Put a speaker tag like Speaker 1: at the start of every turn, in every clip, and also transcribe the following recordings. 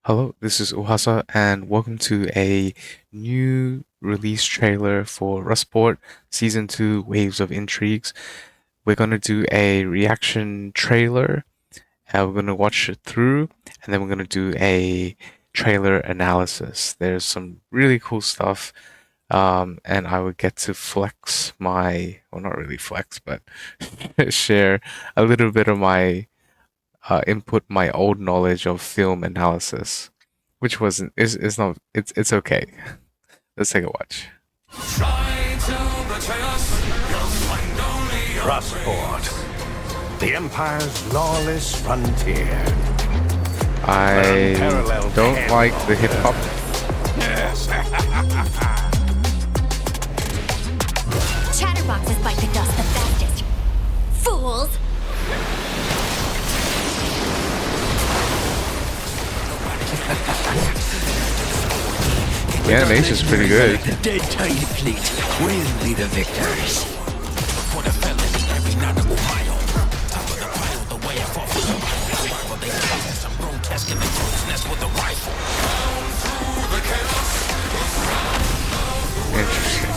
Speaker 1: Hello, this is Uhasa, and welcome to a new release trailer for Rustport Season 2 Waves of Intrigues. We're going to do a reaction trailer, and we're going to watch it through, and then we're going to do a trailer analysis. There's some really cool stuff, and I would get to flex my, well, not really flex, but share a little bit of my input my old knowledge of film analysis, which wasn't is not it's okay. Let's take a watch.
Speaker 2: Rustport, the Empire's lawless frontier.
Speaker 1: I don't like the hip hop.
Speaker 2: Yes.
Speaker 3: Chatterboxes bite the dust the fastest. Fools!
Speaker 1: The animation's pretty good.
Speaker 4: The dead tide fleet will be the victors. For the felony, every night of Ohio. Top of the pile, the way I fought for survival. They test some grotesque in the crow's nest with a rifle.
Speaker 1: Interesting.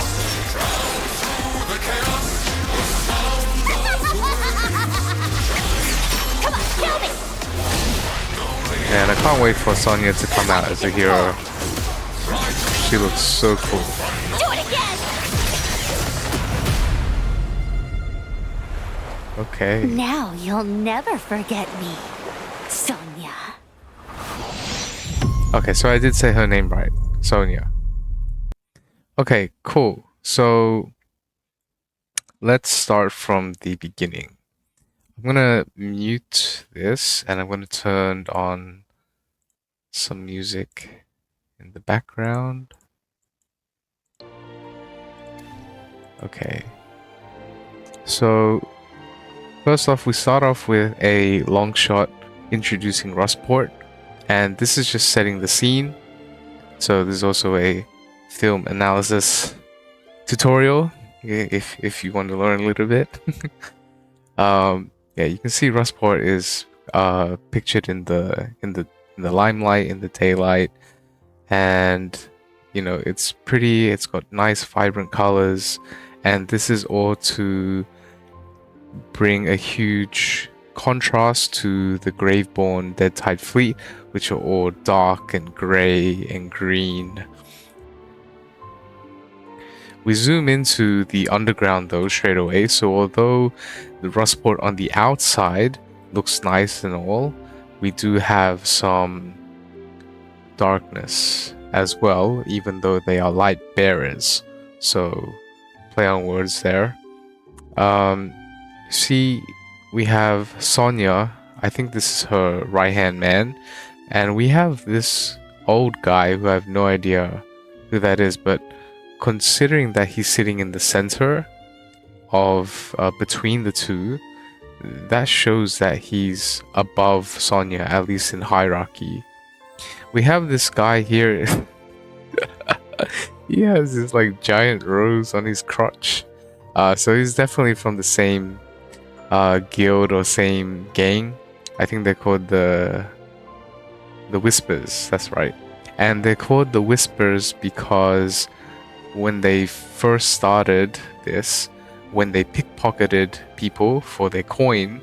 Speaker 3: Come on, kill me!
Speaker 1: And I can't wait for Sonya to come out as a hero. She looks so cool.
Speaker 3: Do it again!
Speaker 1: Okay.
Speaker 3: Now you'll never forget me, Sonya.
Speaker 1: Okay, so I did say her name right. Sonya. Okay, cool. So let's start from the beginning. I'm gonna mute this and I'm gonna turn on some music in the background. Okay. So first off, we start off with a long shot introducing Rustport, and this is just setting the scene. So there's also a film analysis tutorial if you want to learn a little bit. Yeah, you can see Rustport is pictured in the limelight, in the daylight, and you know it's pretty. It's got nice, vibrant colors, and this is all to bring a huge contrast to the Graveborn Dead Tide fleet, which are all dark and grey and green. We zoom into the underground though straight away, so although the Rustport on the outside looks nice and all, we do have some darkness as well, even though they are light bearers. So play on words there. See, we have Sonya. I think this is her right-hand man, and we have this old guy who I have no idea who that is, but considering that he's sitting in the center of between the two, that shows that he's above Sonya, at least in hierarchy. We have this guy here. He has this like giant rose on his crotch, so he's definitely from the same guild or same gang. I think they're called the Whispers. That's right, and they're called the Whispers because when they first started this, when they pickpocketed people for their coin,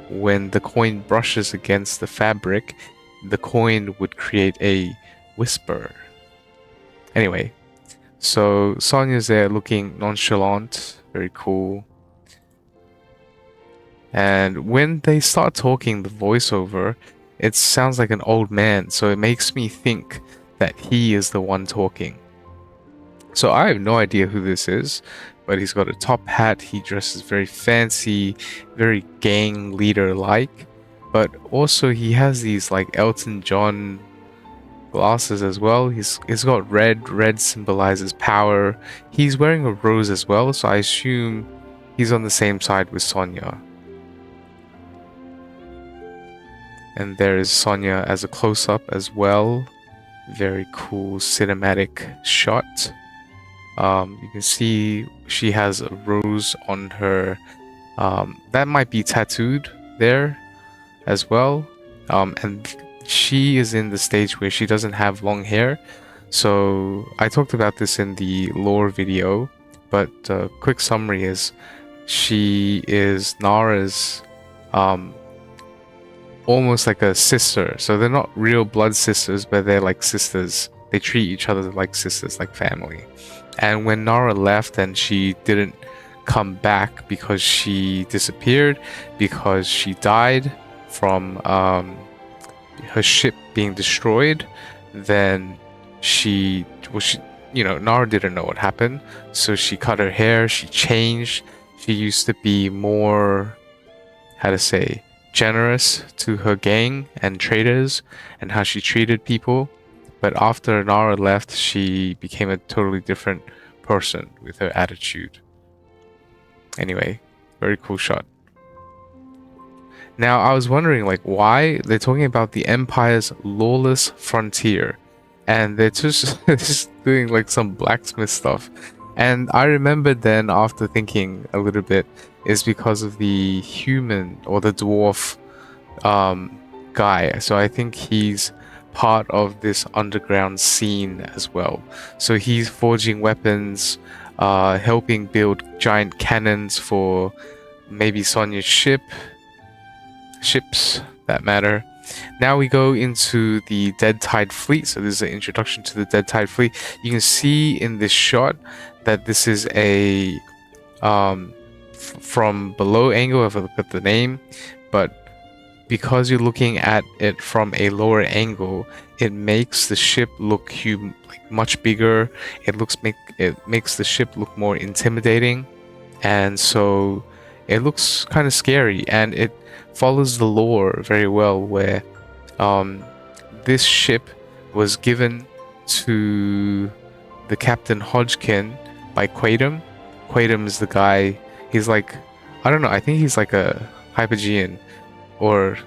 Speaker 1: when the coin brushes against the fabric, the coin would create a whisper. Anyway, so Sonya's there looking nonchalant, very cool. And when they start talking, the voiceover, it sounds like an old man, so it makes me think that he is the one talking. So I have no idea who this is, but he's got a top hat, he dresses very fancy, very gang leader-like, but also he has these like Elton John glasses as well. He's got red symbolizes power. He's wearing a rose as well, so I assume he's on the same side with Sonya. And there is Sonya as a close-up as well. Very cool cinematic shot. You can see she has a rose on her. That might be tattooed there as well. And she is in the stage where she doesn't have long hair. So I talked about this in the lore video, but quick summary is she is Nara's um, almost like a sister. So they're not real blood sisters, but they're like sisters. They treat each other like sisters, like family. And when Nara left and she didn't come back because she disappeared, because she died from her ship being destroyed, then Nara didn't know what happened. So she cut her hair, she changed. She used to be more, how to say, generous to her gang and traders and how she treated people. But after Nara left, she became a totally different person with her attitude. Anyway, very cool shot. Now, I was wondering, like, why they're talking about the Empire's lawless frontier, and they're just, just doing like some blacksmith stuff. And I remembered then, after thinking a little bit, is because of the human or the dwarf guy. So I think he's part of this underground scene as well. So he's forging weapons, helping build giant cannons for maybe Sonia's ships that matter. Now we go into the Dead Tide Fleet. So this is an introduction to the Dead Tide Fleet. You can see in this shot that this is a from below angle if I look at the name, but because you're looking at it from a lower angle, it makes the ship look like much bigger. It makes the ship look more intimidating, and so it looks kind of scary, and it follows the lore very well, where this ship was given to the Captain Hodgkin by Quaidam. Quaidam is the guy. He's like, I don't know, I think he's like a Hypogean, or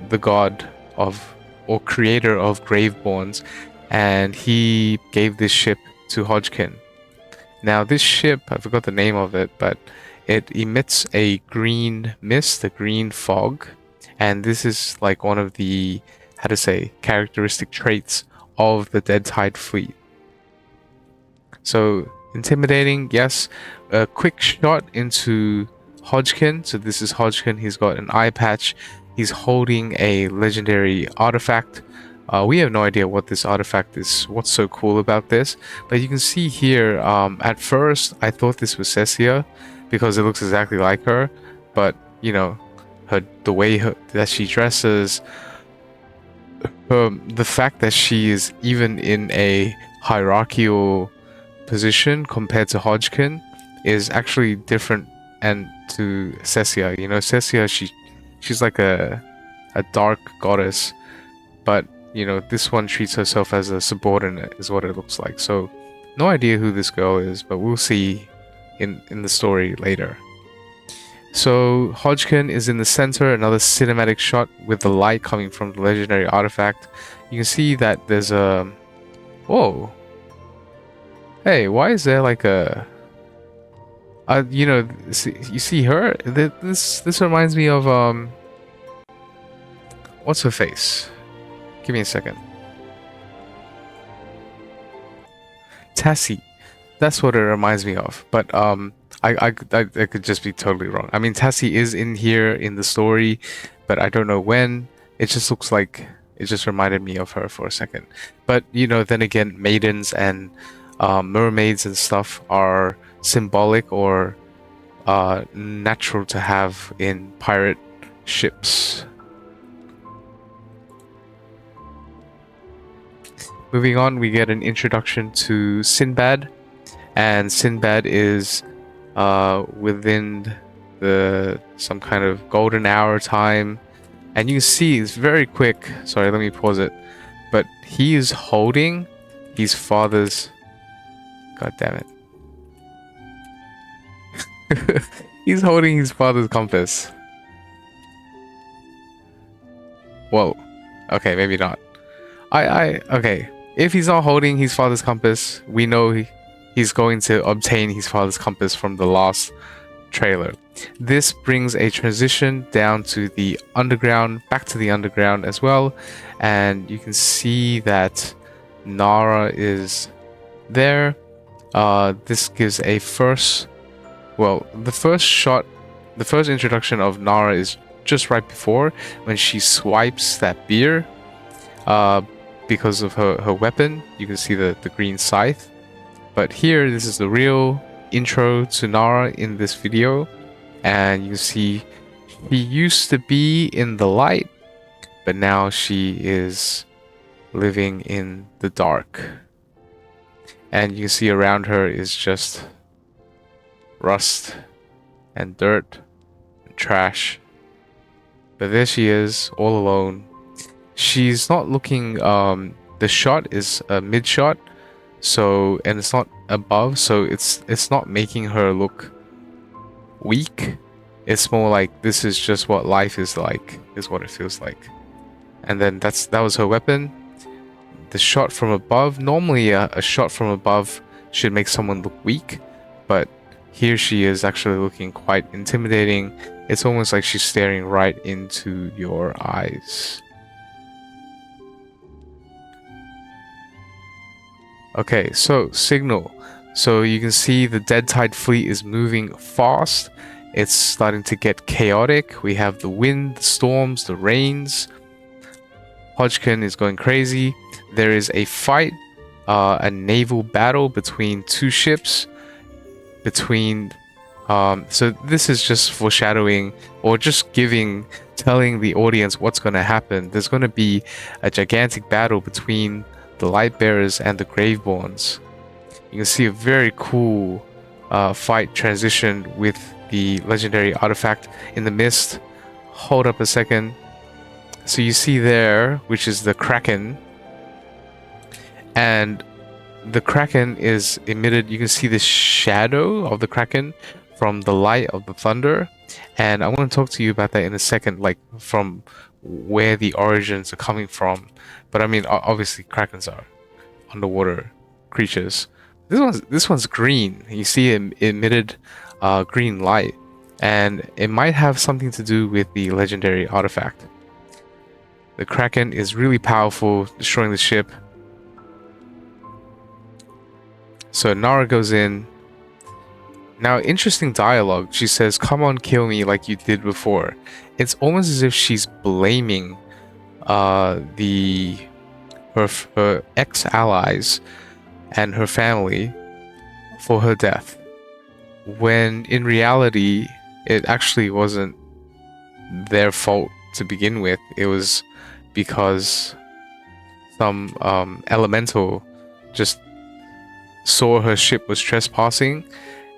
Speaker 1: the god of, or creator of Graveborns, and he gave this ship to Hodgkin. Now this ship, I forgot the name of it, but it emits a green mist, a green fog, and this is like one of the, how to say, characteristic traits of the Dead Tide Fleet. So intimidating, yes. A quick shot into Hodgkin. So this is Hodgkin. He's got an eye patch. He's holding a legendary artifact. We have no idea what this artifact is, what's so cool about this, but you can see here, at first I thought this was Cecia because it looks exactly like her, but you know, the way that she dresses, the fact that she is even in a hierarchical position compared to Hodgkin is actually different, and to Cecia. You know, Cecia, she's like a dark goddess, but you know, this one treats herself as a subordinate, is what it looks like. So no idea who this girl is, but we'll see in the story later. So Hodgkin is in the center, another cinematic shot with the light coming from the legendary artifact. You can see that there's a, whoa, hey, why is there like a you know, you see her, this reminds me of what's her face? Give me a second. Tassie. That's what it reminds me of. But I could just be totally wrong. I mean, Tassie is in here in the story, but I don't know when. It just looks like it just reminded me of her for a second. But you know, then again, maidens and mermaids and stuff are symbolic or natural to have in pirate ships. Moving on, we get an introduction to Sinbad, and Sinbad is within some kind of golden hour time, and you can see it's very quick. Sorry, let me pause it. But he is holding his father's, god damn it. He's holding his father's compass. Whoa. Okay, maybe not. Okay. If he's not holding his father's compass, we know he's going to obtain his father's compass from the last trailer. This brings a transition down to the underground, back to the underground as well, and you can see that Nara is there. This gives a first, well, the first shot, the first introduction of Nara is just right before when she swipes that beer. Because of her weapon, you can see the green scythe. But here, this is the real intro to Nara in this video, and you see she used to be in the light, but now she is living in the dark. And you can see around her is just rust and dirt and trash. But there she is, all alone. She's not looking, the shot is a mid shot, so, and it's not above, so it's not making her look weak. It's more like this is just what life is like, is what it feels like. And then that was her weapon. The shot from above, normally a shot from above should make someone look weak, but here she is actually looking quite intimidating. It's almost like she's staring right into your eyes. Okay, so signal. So you can see the Dead Tide fleet is moving fast. It's starting to get chaotic. We have the wind, the storms, the rains. Hodgkin is going crazy. There is a fight, a naval battle between two ships. So this is just foreshadowing, or just telling the audience what's going to happen. There's going to be a gigantic battle between the Lightbearers and the Graveborns. You can see a very cool fight transition with the legendary artifact in the mist. Hold up a second. So you see there, which is the Kraken, and the Kraken is emitted. You can see the shadow of the Kraken from the light of the thunder, and I want to talk to you about that in a second, like from where the origins are coming from. But I mean, obviously Krakens are underwater creatures. This one's green. You see it emitted green light, and it might have something to do with the legendary artifact. The Kraken is really powerful, destroying the ship. So Nara goes in. Now, interesting dialogue. She says, "Come on, kill me like you did before." It's almost as if she's blaming her ex-allies and her family for her death, when in reality it actually wasn't their fault to begin with. It was because some elemental just saw her ship was trespassing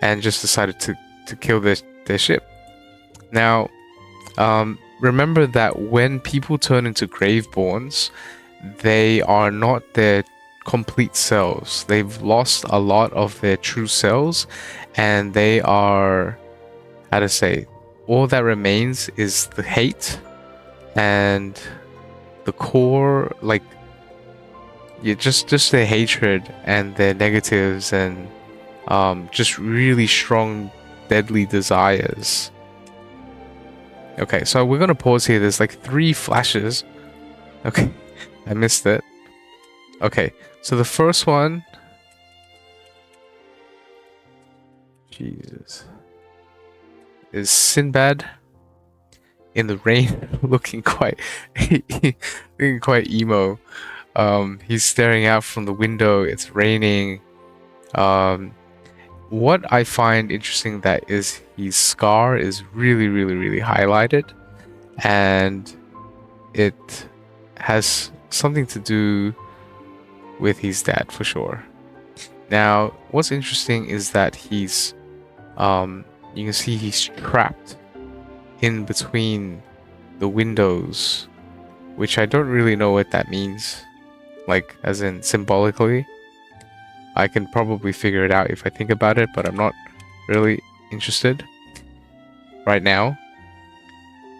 Speaker 1: and just decided to kill their ship. Now, remember that when people turn into Graveborns, they are not their complete selves. They've lost a lot of their true selves, and they are, how to say, all that remains is the hate and the core, like, yeah, just their hatred and their negatives, and just really strong, deadly desires. Okay, so we're gonna pause here. There's like 3 flashes. Okay, I missed it. Okay, so the first one, Jesus, is Sinbad in the rain, looking quite emo. He's staring out from the window. It's raining. What I find interesting that is his scar is really highlighted, and it has something to do with his dad for sure. Now, what's interesting is that he's you can see he's trapped in between the windows, which I don't really know what that means, like as in symbolically. I can probably figure it out if I think about it, but I'm not really interested right now.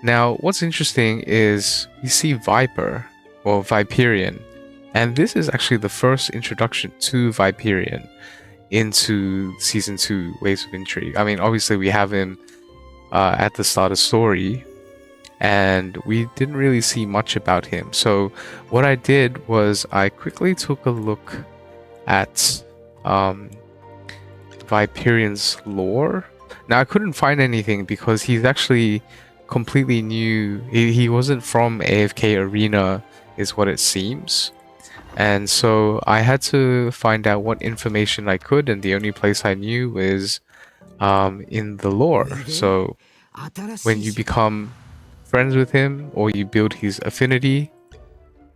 Speaker 1: Now, what's interesting is you see Viper, or Viperian, and this is actually the first introduction to Viperian into Season 2 Waves of Intrigue. I mean, obviously we have him at the start of the story, and we didn't really see much about him. So what I did was I quickly took a look at Viperian's lore. Now I couldn't find anything because he's actually completely new. He wasn't from AFK Arena, is what it seems. And so I had to find out what information I could, and the only place I knew is in the lore. So when you become friends with him or you build his affinity,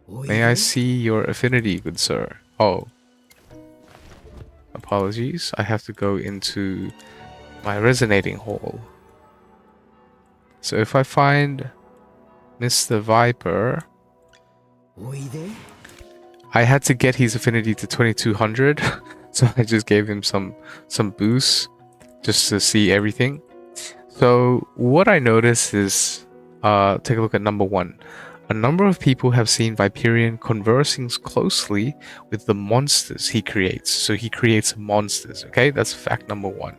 Speaker 1: may I see your affinity, good sir? Oh, apologies. I have to go into my resonating hall. So if I find Mr. Viper, I had to get his affinity to 2200, so I just gave him some boosts just to see everything. So what I noticed is, take a look at number 1. A number of people have seen Viperian conversing closely with the monsters he creates. So he creates monsters, okay? That's fact number 1.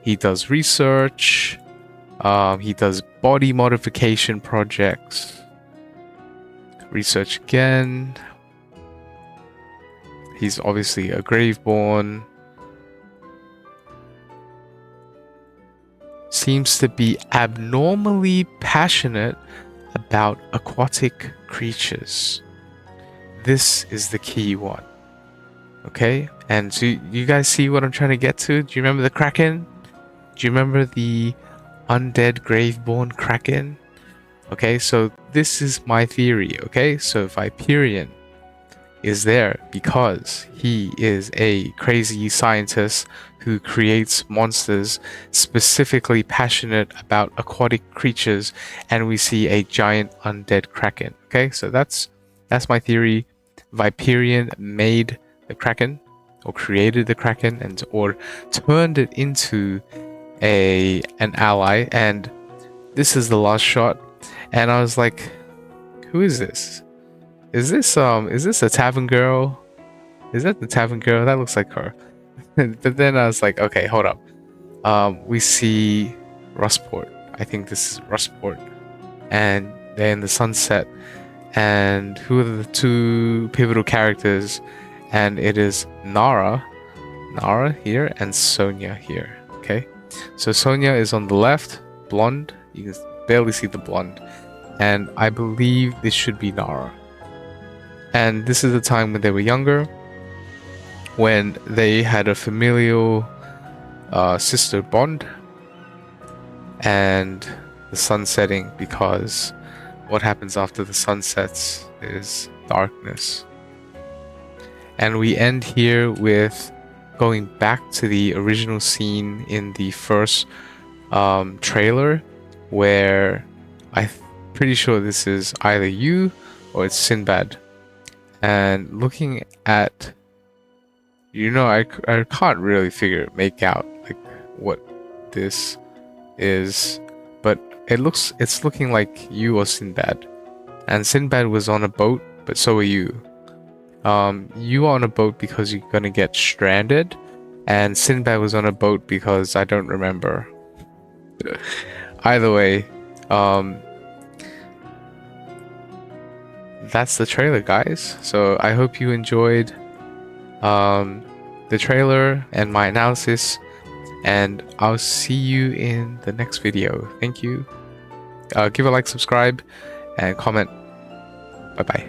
Speaker 1: He does research, he does body modification projects, research again. He's obviously a Graveborn. Seems to be abnormally passionate about aquatic creatures. This is the key one. Okay? And so you guys see what I'm trying to get to? Do you remember the Kraken? Do you remember the undead Graveborn Kraken? Okay, so this is my theory, okay? So Viperian is there because he is a crazy scientist who creates monsters, specifically passionate about aquatic creatures, and we see a giant undead Kraken. Okay, so that's my theory. Viperian made the Kraken, or created the Kraken, and or turned it into an ally. And this is the last shot, and I was like, who is this? Is this a tavern girl? Is that the tavern girl? That looks like her. But then I was like, okay, hold up. We see Rustport. I think this is Rustport. And they're in the sunset. And who are the 2 pivotal characters? And it is Nara here, and Sonia here. Okay. So Sonia is on the left, blonde. You can barely see the blonde. And I believe this should be Nara. And this is the time when they were younger, when they had a familial sister bond, and the sun setting, because what happens after the sun sets is darkness. And we end here with going back to the original scene in the first trailer, where I'm pretty sure this is either you or it's Sinbad. And looking at, I can't really make out like what this is, but it's looking like you or Sinbad. And Sinbad was on a boat, but so are you. You are on a boat because you're gonna get stranded, and Sinbad was on a boat because I don't remember. Either way, that's the trailer, guys. So I hope you enjoyed the trailer and my analysis, and I'll see you in the next video. Thank you. Give a like, subscribe, and comment. Bye bye.